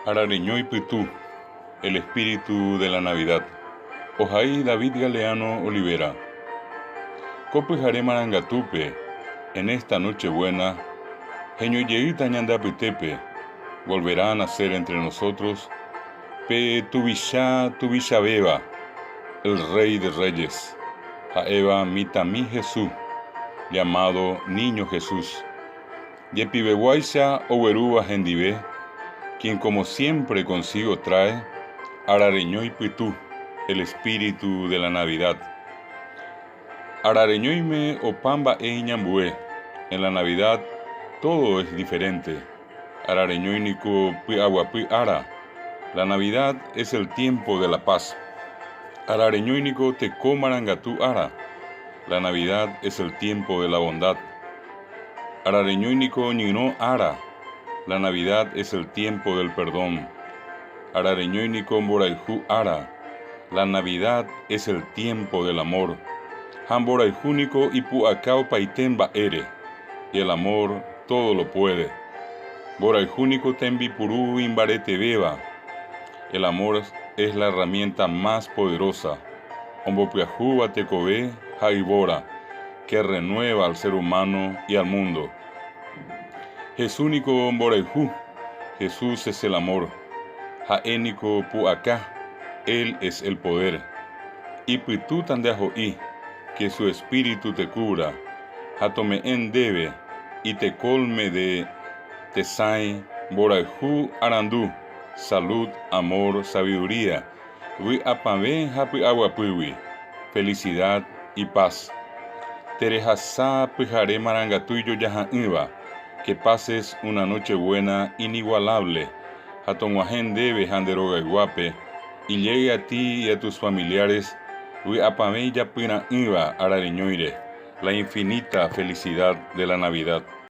Arareñoy Pitú, el espíritu de la Navidad. Ojaí David Galeano Olivera. Copijare Marangatupe, en esta noche buena, Jeñoyeita Ñandapitepe, volverá a nacer entre nosotros, Pe Tubisha Beba, el Rey de Reyes, Jaeva Mitami Jesús, llamado Niño Jesús. Yepibehuaisha Oberúa Gendive, quien como siempre consigo trae Arareñoy Pitú, el espíritu de la Navidad. Arareñoyme Opamba Ñambue, en la Navidad todo es diferente. Arareñoynico Aguapi Ara, la Navidad es el tiempo de la paz. Arareñoynico Tecomarangatú Ara, la Navidad es el tiempo de la bondad. Arareñoynico Ñino Ara, la Navidad es el tiempo del perdón. Arareñoynico Mboraijú Ara, la Navidad es el tiempo del amor. Hamboraijúnico y Puacao Paitemba Ere, y el amor todo lo puede. Boraijúnico Tembi Purú Imbarete Beba, el amor es la herramienta más poderosa. Ombopiajú Batecobe Jaibora, que renueva al ser humano y al mundo. Jesúnico Omboraijú, Jesús es el amor. Jaénico Puacá, él es el poder. Y Pitú Tandeajoí, que su espíritu te cubra. Jatome en debe y te colme de Tesai, Boraijú Arandú, salud, amor, sabiduría. Wi apame hapi aguapiwi, felicidad y paz. Terejasá pijare marangatuyo yaha'iba, que pases una noche buena inigualable. Hatonguajen debe janderoga iguape, y llegue a ti y a tus familiares. Wi apame yapina iba arareñoire, la infinita felicidad de la Navidad.